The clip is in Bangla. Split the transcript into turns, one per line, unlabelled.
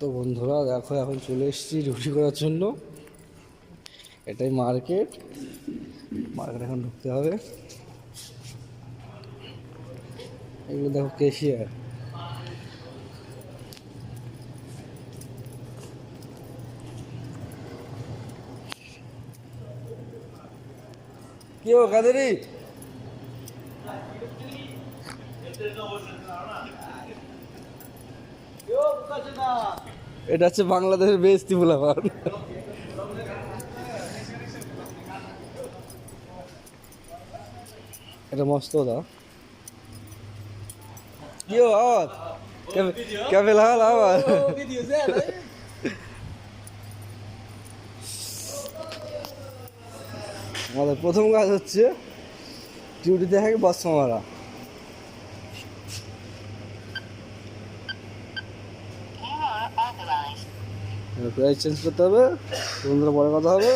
তো বন্ধুরা দেখো এখন চলে এসেছি ডিউটি করার জন্য। এটাই মার্কেট এখন ঢুকতে হবে। এগুলো দেখো ক্যাশিয়ার। কি ও কাদেরি, এটা হচ্ছে বাংলাদেশের বেস্তি ফুলাবার। এটা মস্ত দা কি ও আওয়াজ क्या फिलहाल आवाज আমাদের প্রথম কাজ হচ্ছে ডিউটি দেখে বাস মারা। প্রাইস চেঞ্জ করতে হবে, বন্ধুরা পরে কথা হবে।